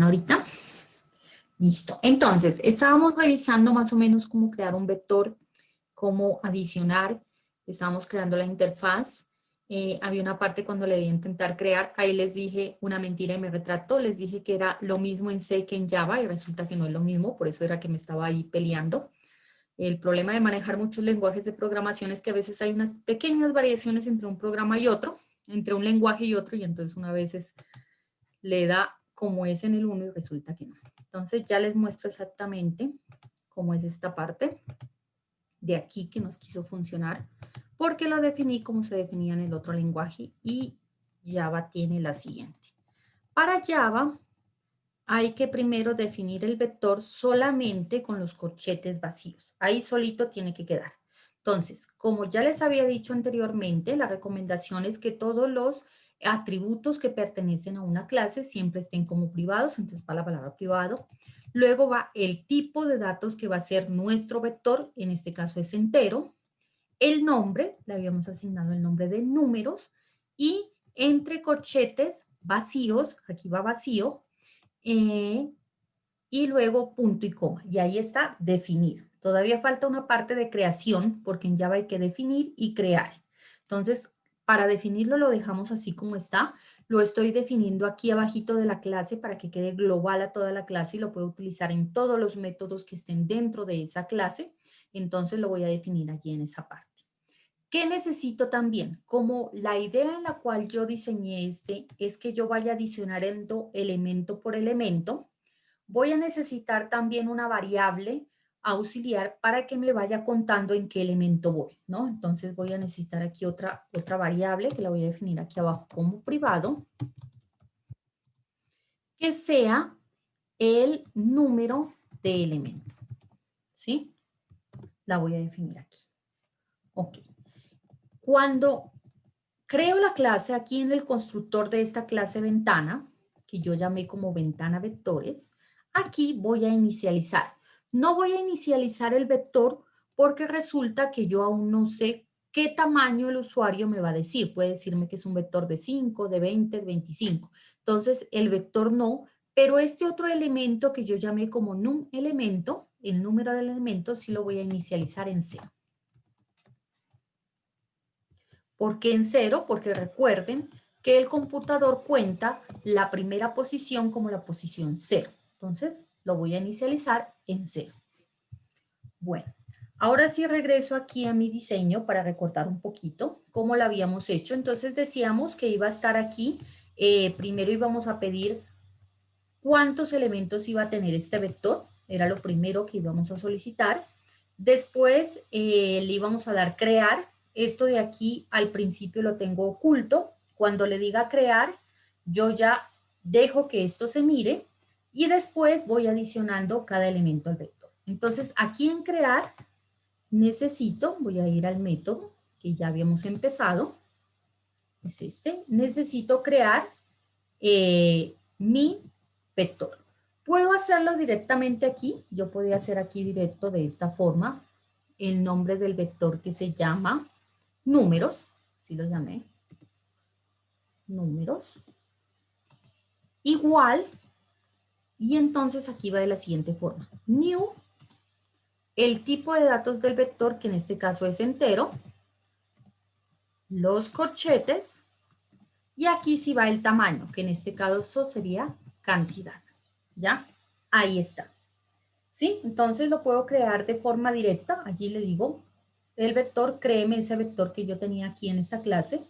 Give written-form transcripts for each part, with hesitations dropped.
ahorita. Listo. Entonces, estábamos revisando más o menos cómo crear un vector, cómo adicionar. Estábamos creando la interfaz. Había una parte cuando le di a intentar crear, ahí les dije una mentira y me retractó. Les dije que era lo mismo en C que en Java y resulta que no es lo mismo, por eso era que me estaba ahí peleando. El problema de manejar muchos lenguajes de programación es que a veces hay unas pequeñas variaciones entre un programa y otro, entre un lenguaje y otro, y entonces una vez le da como es en el uno y resulta que no. Entonces ya les muestro exactamente cómo es esta parte de aquí que nos quiso funcionar, porque lo definí como se definía en el otro lenguaje y Java tiene la siguiente. Para Java hay que primero definir el vector solamente con los corchetes vacíos. Ahí solito tiene que quedar. Entonces, como ya les había dicho anteriormente, la recomendación es que todos los atributos que pertenecen a una clase siempre estén como privados, entonces va la palabra privado. Luego va el tipo de datos que va a ser nuestro vector, en este caso es entero. El nombre, le habíamos asignado el nombre de números y entre corchetes vacíos, aquí va vacío, y luego punto y coma. Y ahí está definido. Todavía falta una parte de creación porque en Java hay que definir y crear. Entonces, para definirlo lo dejamos así como está. Lo estoy definiendo aquí abajito de la clase para que quede global a toda la clase y lo puedo utilizar en todos los métodos que estén dentro de esa clase. Entonces lo voy a definir allí en esa parte. ¿Qué necesito también? Como la idea en la cual yo diseñé es que yo vaya adicionando elemento por elemento, voy a necesitar también una variable auxiliar para que me vaya contando en qué elemento voy, ¿no? Entonces voy a necesitar aquí otra variable que la voy a definir aquí abajo como privado, que sea el número de elemento, ¿sí? La voy a definir aquí. Ok. Cuando creo la clase aquí en el constructor de esta clase ventana, que yo llamé como ventana vectores, aquí voy a inicializar. No voy a inicializar el vector porque resulta que yo aún no sé qué tamaño el usuario me va a decir. Puede decirme que es un vector de 5, de 20, de 25. Entonces, el vector no, pero este otro elemento que yo llamé como num elemento, el número del elemento, sí lo voy a inicializar en 0. ¿Por qué en 0? Porque recuerden que el computador cuenta la primera posición como la posición 0. Entonces, lo voy a inicializar en 0. Bueno, ahora sí regreso aquí a mi diseño para recordar un poquito cómo lo habíamos hecho. Entonces, decíamos que iba a estar aquí. Primero íbamos a pedir cuántos elementos iba a tener este vector. Era lo primero que íbamos a solicitar. Después le íbamos a dar crear. Esto de aquí al principio lo tengo oculto. Cuando le diga crear, yo ya dejo que esto se mire y después voy adicionando cada elemento al vector. Entonces aquí en crear necesito, voy a ir al método que ya habíamos empezado, es este, necesito crear mi vector. Puedo hacerlo directamente aquí, yo podría hacer aquí directo de esta forma, el nombre del vector que se llama números, así lo llamé, números, igual, y entonces aquí va de la siguiente forma, new, el tipo de datos del vector, que en este caso es entero, los corchetes, y aquí sí va el tamaño, que en este caso sería cantidad, ¿ya? Ahí está. ¿Sí? Entonces lo puedo crear de forma directa. Allí le digo, el vector, créeme ese vector que yo tenía aquí en esta clase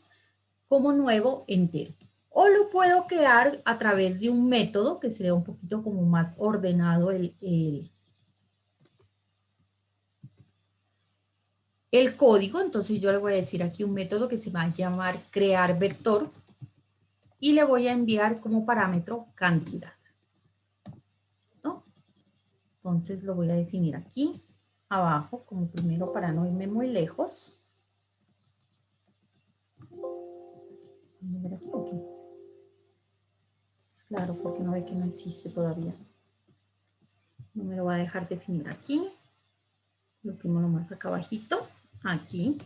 como nuevo entero. O lo puedo crear a través de un método que sería un poquito como más ordenado el código. Entonces yo le voy a decir aquí un método que se va a llamar crear vector y le voy a enviar como parámetro cantidad. ¿Listo? Entonces lo voy a definir aquí abajo como primero para no irme muy lejos. Aquí, okay. Pues claro, porque no ve que no existe todavía. No me lo va a dejar definir aquí. Lo pongo más acá abajito. Aquí.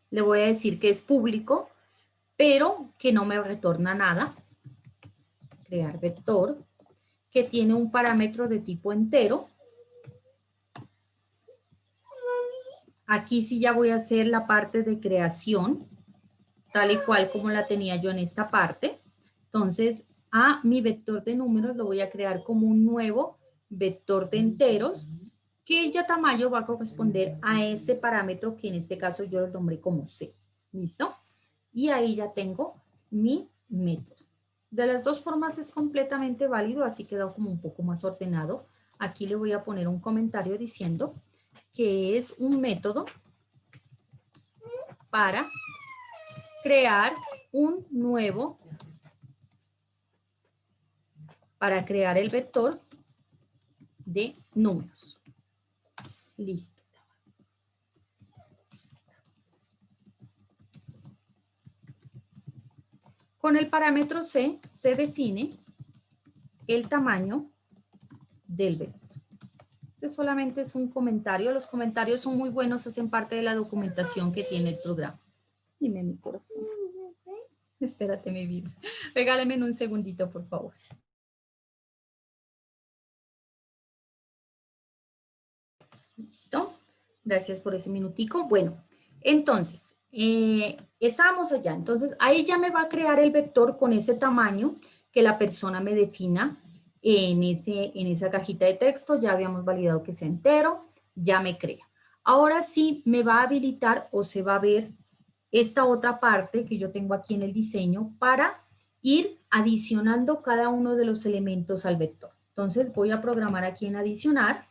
Le voy a decir que es público. pero que no me retorna nada. Crear vector, que tiene un parámetro de tipo entero. Aquí sí ya voy a hacer la parte de creación, tal y cual como la tenía yo en esta parte. Entonces, a mi vector de números lo voy a crear como un nuevo vector de enteros, que ya tamaño va a corresponder a ese parámetro que en este caso yo lo nombré como C. ¿Listo? Y ahí ya tengo mi método. De las dos formas es completamente válido, así quedó como un poco más ordenado. Aquí le voy a poner un comentario diciendo que es un método para crear un nuevo, para crear el vector de números. Listo. Con el parámetro C se define el tamaño del vector. Este solamente es un comentario. Los comentarios son muy buenos, hacen parte de la documentación que tiene el programa. Dime, mi corazón. Espérate, mi vida. Regálame en un segundito, por favor. Listo. Gracias por ese minutico. Bueno, entonces, estábamos allá. Entonces, ahí ya me va a crear el vector con ese tamaño que la persona me defina en esa cajita de texto. Ya habíamos validado que sea entero. Ya me crea. Ahora sí me va a habilitar o se va a ver esta otra parte que yo tengo aquí en el diseño para ir adicionando cada uno de los elementos al vector. Entonces, voy a programar aquí en adicionar.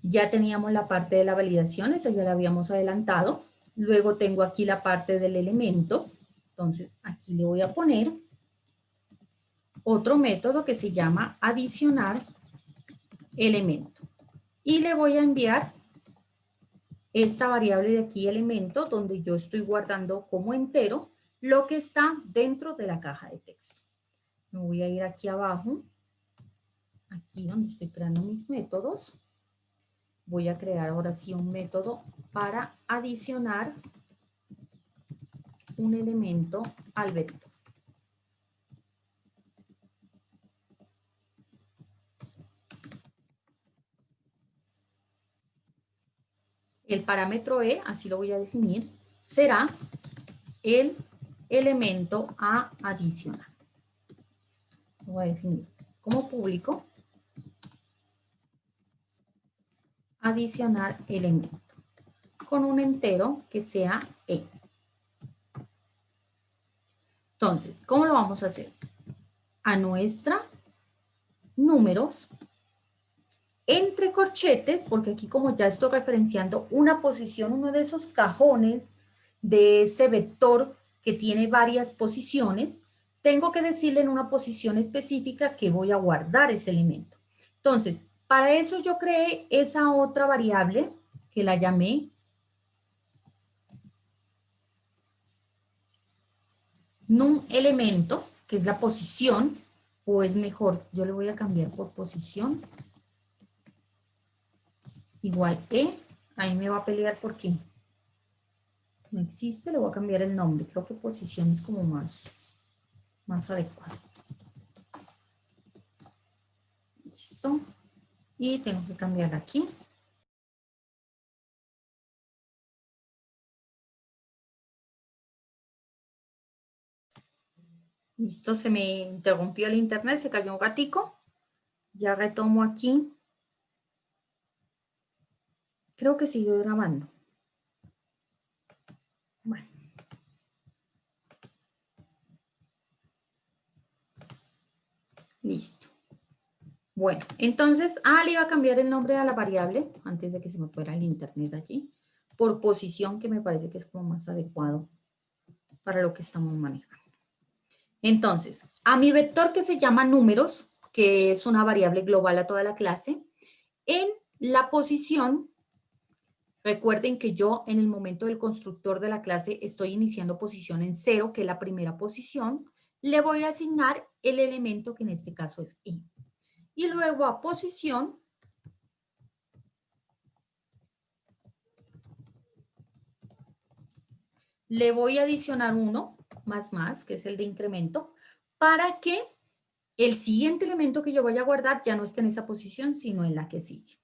Ya teníamos la parte de la validación, esa ya la habíamos adelantado. Luego tengo aquí la parte del elemento. Entonces, aquí le voy a poner otro método que se llama adicionar elemento. Y le voy a enviar esta variable de aquí, elemento, donde yo estoy guardando como entero lo que está dentro de la caja de texto. Me voy a ir aquí abajo, aquí donde estoy creando mis métodos. Voy a crear ahora sí un método para adicionar un elemento al vector. El parámetro E, así lo voy a definir, será el elemento a adicionar. Lo voy a definir como público. Adicionar elemento con un entero que sea E. Entonces, ¿cómo lo vamos a hacer? A nuestra números, entre corchetes, porque aquí como ya estoy referenciando una posición, uno de esos cajones de ese vector que tiene varias posiciones, tengo que decirle en una posición específica que voy a guardar ese elemento. Entonces, para eso yo creé esa otra variable que la llamé num elemento, que es la posición, o es mejor, yo le voy a cambiar por posición, igual E, ahí me va a pelear porque no existe, le voy a cambiar el nombre, creo que posición es como más adecuado. Listo, y tengo que cambiar aquí. Listo, se me interrumpió el internet, se cayó un ratico. Ya retomo aquí. Creo que sigo grabando. Bueno. Listo. Bueno, entonces, le iba a cambiar el nombre a la variable, antes de que se me fuera el internet allí, por posición, que me parece que es como más adecuado para lo que estamos manejando. Entonces, a mi vector que se llama números, que es una variable global a toda la clase, en la posición, recuerden que yo en el momento del constructor de la clase estoy iniciando posición en 0, que es la primera posición, le voy a asignar el elemento que en este caso es E. Y luego a posición, le voy a adicionar uno más, que es el de incremento, para que el siguiente elemento que yo vaya a guardar ya no esté en esa posición, sino en la que sigue.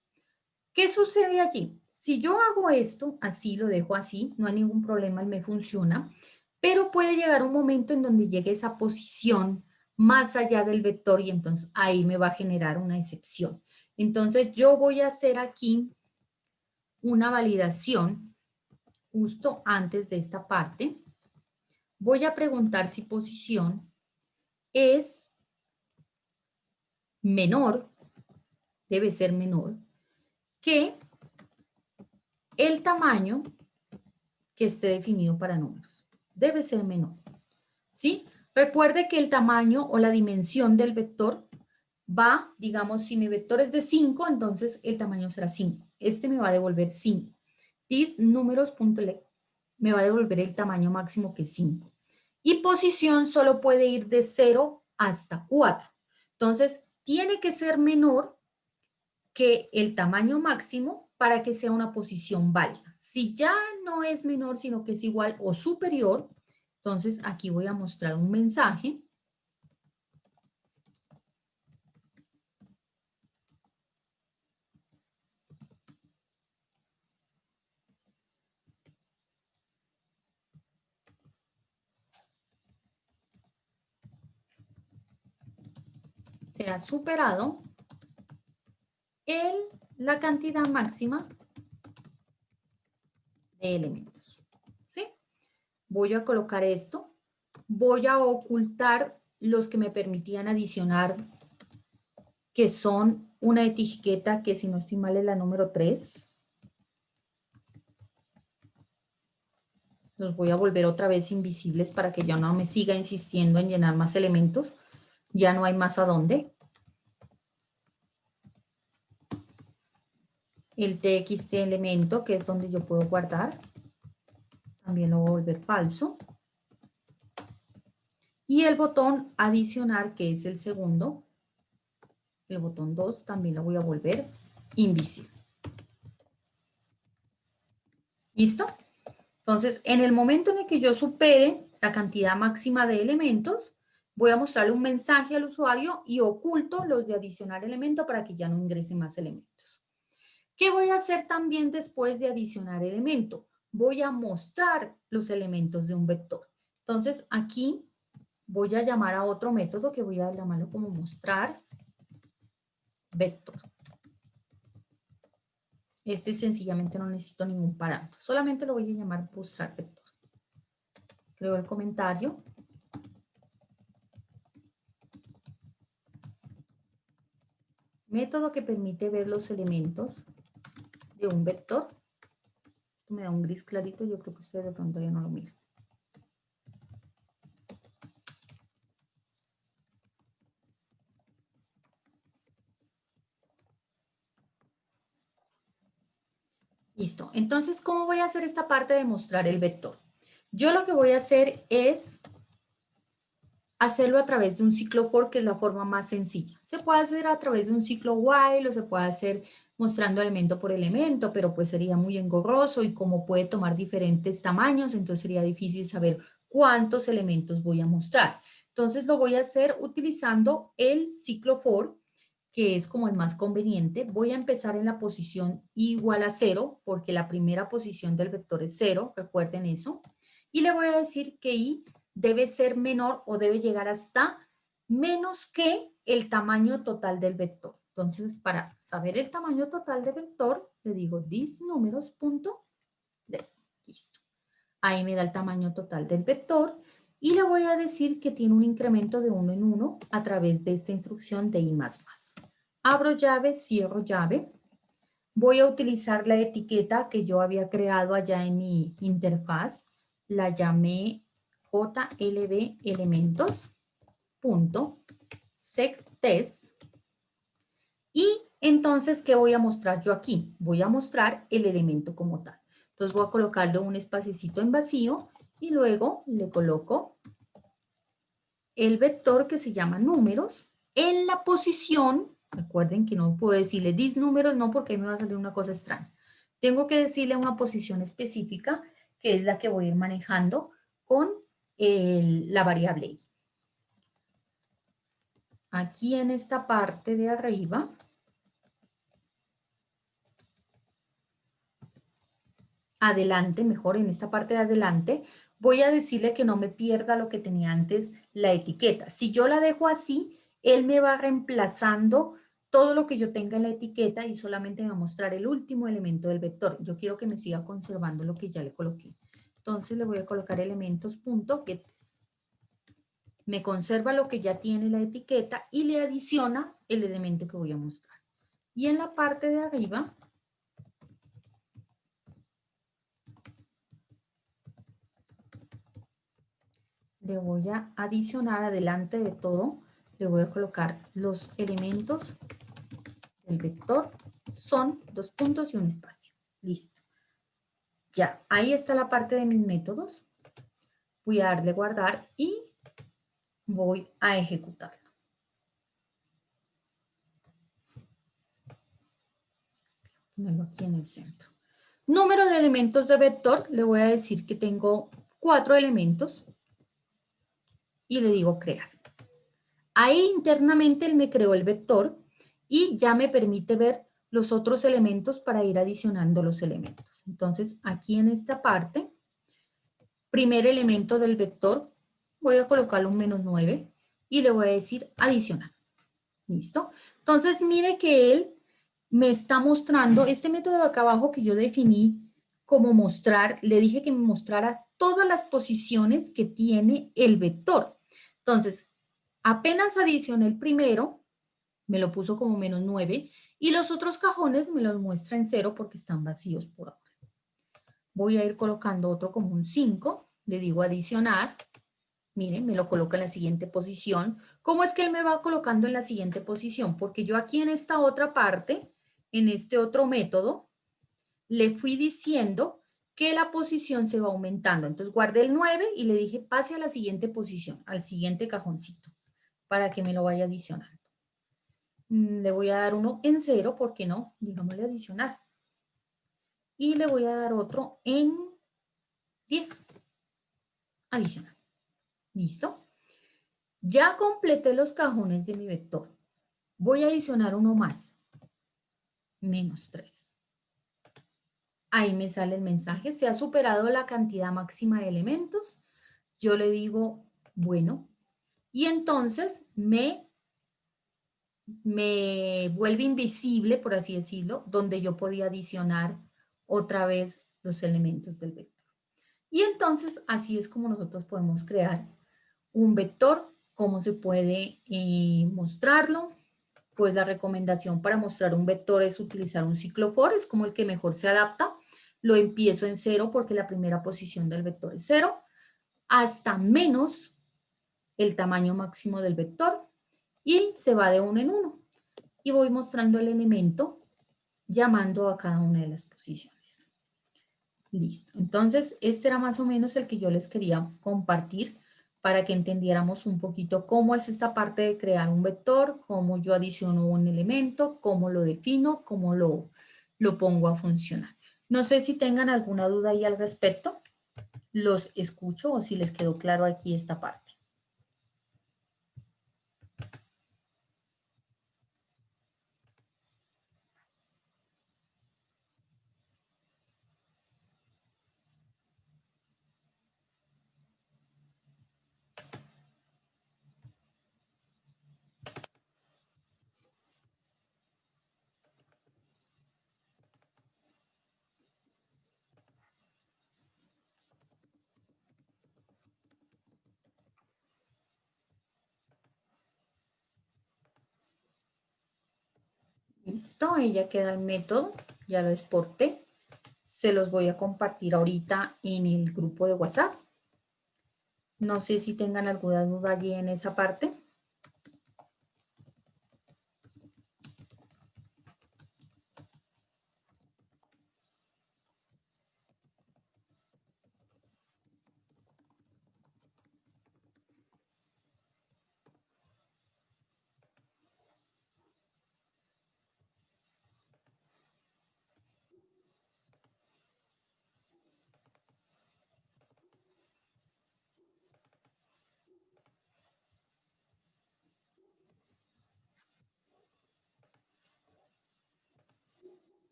¿Qué sucede allí? Si yo hago esto, así lo dejo así, no hay ningún problema, me funciona, pero puede llegar un momento en donde llegue esa posición más allá del vector y entonces ahí me va a generar una excepción. Entonces yo voy a hacer aquí una validación justo antes de esta parte. Voy a preguntar si posición es menor, debe ser menor, que el tamaño que esté definido para números. Debe ser menor, ¿sí? Recuerde que el tamaño o la dimensión del vector va, digamos, si mi vector es de 5, entonces el tamaño será 5. Este me va a devolver 5. This números.length me va a devolver el tamaño máximo que es 5. Y posición solo puede ir de 0 hasta 4. Entonces, tiene que ser menor que el tamaño máximo para que sea una posición válida. Si ya no es menor, sino que es igual o superior, entonces aquí voy a mostrar un mensaje. Se ha superado la cantidad máxima de elementos. ¿Sí? Voy a colocar esto. Voy a ocultar los que me permitían adicionar, que son una etiqueta que, si no estoy mal, es la número 3. Los voy a volver otra vez invisibles para que ya no me siga insistiendo en llenar más elementos. Ya no hay más a dónde. El txt elemento, que es donde yo puedo guardar, también lo voy a volver falso. Y el botón adicionar, que es el segundo, el botón 2, también lo voy a volver invisible. ¿Listo? Entonces, en el momento en el que yo supere la cantidad máxima de elementos, voy a mostrarle un mensaje al usuario y oculto los de adicionar elemento para que ya no ingrese más elementos. ¿Qué voy a hacer también después de adicionar elemento? Voy a mostrar los elementos de un vector. Entonces, aquí voy a llamar a otro método que voy a llamarlo como mostrar vector. Este sencillamente no necesito ningún parámetro. Solamente lo voy a llamar mostrar vector. Creo el comentario. Método que permite ver los elementos de un vector. Esto me da un gris clarito. Yo creo que ustedes de pronto ya no lo miran. Listo. Entonces, ¿cómo voy a hacer esta parte de mostrar el vector? Yo lo que voy a hacer es hacerlo a través de un ciclo for, que es la forma más sencilla. Se puede hacer a través de un ciclo while o se puede hacer mostrando elemento por elemento, pero pues sería muy engorroso y como puede tomar diferentes tamaños, entonces sería difícil saber cuántos elementos voy a mostrar. Entonces lo voy a hacer utilizando el ciclo for, que es como el más conveniente. Voy a empezar en la posición igual a 0, porque la primera posición del vector es 0, recuerden eso. Y le voy a decir que i debe ser menor o debe llegar hasta menos que el tamaño total del vector. Entonces, para saber el tamaño total del vector, le digo this números.depth. Listo. Ahí me da el tamaño total del vector y le voy a decir que tiene un incremento de 1 en 1 a través de esta instrucción de i++. Abro llave, cierro llave. Voy a utilizar la etiqueta que yo había creado allá en mi interfaz. La llamé JLB elementos punto sectest. Y entonces, ¿qué voy a mostrar yo aquí? Voy a mostrar el elemento como tal. Entonces voy a colocarle un espacito en vacío y luego le coloco el vector que se llama números en la posición. Recuerden que no puedo decirle this números, no, porque ahí me va a salir una cosa extraña. Tengo que decirle una posición específica que es la que voy a ir manejando con la variable i. Aquí en esta parte de arriba, adelante, mejor en esta parte de adelante, voy a decirle que no me pierda lo que tenía antes la etiqueta. Si yo la dejo así, él me va reemplazando todo lo que yo tenga en la etiqueta y solamente me va a mostrar el último elemento del vector. Yo quiero que me siga conservando lo que ya le coloqué. Entonces le voy a colocar elementos.getTest. Me conserva lo que ya tiene la etiqueta y le adiciona el elemento que voy a mostrar. Y en la parte de arriba, le voy a adicionar adelante de todo, le voy a colocar los elementos del vector, son 2 puntos y un espacio. Listo. Ya, ahí está la parte de mis métodos. Voy a darle guardar y voy a ejecutarlo. Ponerlo aquí en el centro. Número de elementos de vector, le voy a decir que tengo 4 elementos y le digo crear. Ahí internamente él me creó el vector y ya me permite ver los otros elementos para ir adicionando los elementos. Entonces, aquí en esta parte, primer elemento del vector, voy a colocarle un -9 y le voy a decir adicionar. ¿Listo? Entonces, mire que él me está mostrando este método de acá abajo que yo definí como mostrar, le dije que me mostrara todas las posiciones que tiene el vector. Entonces, apenas adicioné el primero, me lo puso como -9 y los otros cajones me los muestra en 0 porque están vacíos por ahora. Voy a ir colocando otro como un 5, le digo adicionar, miren, me lo coloca en la siguiente posición. ¿Cómo es que él me va colocando en la siguiente posición? Porque yo aquí en esta otra parte, en este otro método, le fui diciendo que la posición se va aumentando. Entonces guardé el 9 y le dije pase a la siguiente posición, al siguiente cajoncito, para que me lo vaya adicionando. Le voy a dar uno en 0, ¿por qué no? Digámosle adicionar. Y le voy a dar otro en 10. Adicional. ¿Listo? Ya completé los cajones de mi vector. Voy a adicionar uno más. -3. Ahí me sale el mensaje. Se ha superado la cantidad máxima de elementos. Yo le digo, bueno. Y entonces me vuelve invisible, por así decirlo, donde yo podía adicionar otra vez los elementos del vector. Y entonces así es como nosotros podemos crear un vector. ¿Cómo se puede mostrarlo? Pues la recomendación para mostrar un vector es utilizar un ciclo for, es como el que mejor se adapta. Lo empiezo en 0 porque la primera posición del vector es 0, hasta menos el tamaño máximo del vector y se va de 1 en 1. Y voy mostrando el elemento llamando a cada una de las posiciones. Listo. Entonces, este era más o menos el que yo les quería compartir para que entendiéramos un poquito cómo es esta parte de crear un vector, cómo yo adiciono un elemento, cómo lo defino, cómo lo pongo a funcionar. No sé si tengan alguna duda ahí al respecto. Los escucho o si les quedó claro aquí esta parte. Listo, ahí ya queda el método, ya lo exporté. Se los voy a compartir ahorita en el grupo de WhatsApp. No sé si tengan alguna duda allí en esa parte.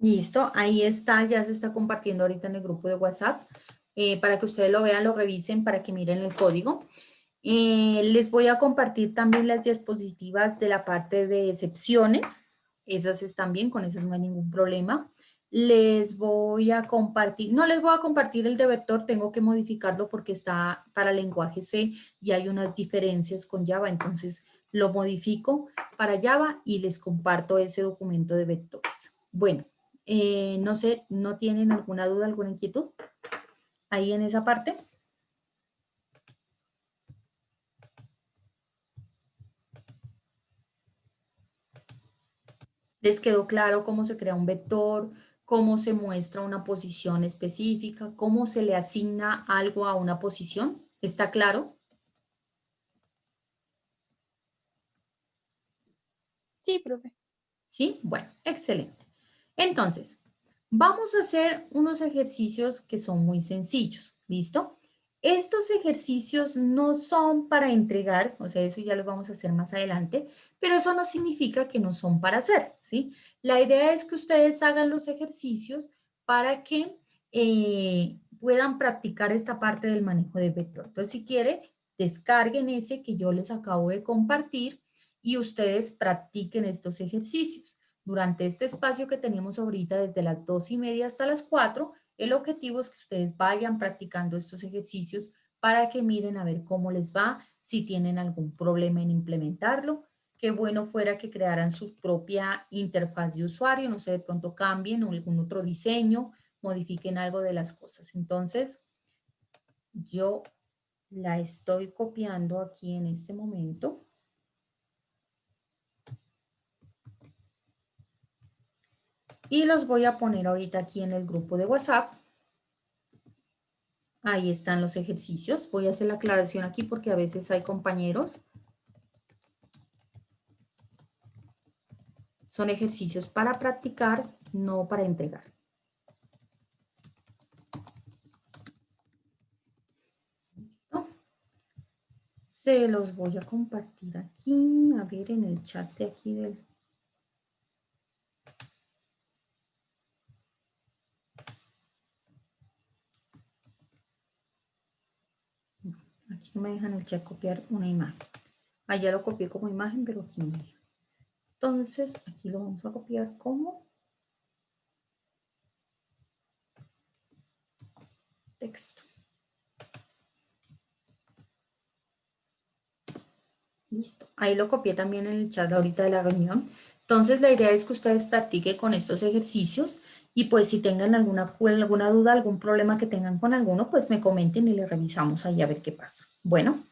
Listo, ahí está, ya se está compartiendo ahorita en el grupo de WhatsApp para que ustedes lo vean, lo revisen, para que miren el código. Les voy a compartir también las diapositivas de la parte de excepciones. Esas están bien, con esas no hay ningún problema. Les voy a compartir, no les voy a compartir el de vector, tengo que modificarlo porque está para lenguaje C y hay unas diferencias con Java, entonces lo modifico para Java y les comparto ese documento de vectores. Bueno, no sé, ¿no tienen alguna duda, alguna inquietud ahí en esa parte? ¿Les quedó claro cómo se crea un vector, cómo se muestra una posición específica, cómo se le asigna algo a una posición? ¿Está claro? Sí, profe. ¿Sí? Bueno, excelente. Entonces, vamos a hacer unos ejercicios que son muy sencillos. ¿Listo? Estos ejercicios no son para entregar, o sea, eso ya lo vamos a hacer más adelante, pero eso no significa que no son para hacer, ¿sí? La idea es que ustedes hagan los ejercicios para que puedan practicar esta parte del manejo de vector. Entonces, si quiere, descarguen ese que yo les acabo de compartir y ustedes practiquen estos ejercicios. Durante este espacio que tenemos ahorita desde las 2:30 hasta las 4, el objetivo es que ustedes vayan practicando estos ejercicios para que miren a ver cómo les va, si tienen algún problema en implementarlo. Qué bueno fuera que crearan su propia interfaz de usuario, no sé, de pronto cambien o algún otro diseño, modifiquen algo de las cosas. Entonces, yo la estoy copiando aquí en este momento. Y los voy a poner ahorita aquí en el grupo de WhatsApp. Ahí están los ejercicios. Voy a hacer la aclaración aquí porque a veces hay compañeros. Son ejercicios para practicar, no para entregar. ¿Listo? Se los voy a compartir aquí, a ver en el chat de aquí del... Aquí no me dejan el chat copiar una imagen. Allá lo copié como imagen, pero aquí no me deja. Entonces, aquí lo vamos a copiar como texto. Listo. Ahí lo copié también en el chat ahorita de la reunión. Entonces, la idea es que ustedes practiquen con estos ejercicios y pues si tengan alguna duda, algún problema que tengan con alguno, pues me comenten y le revisamos ahí a ver qué pasa. Bueno.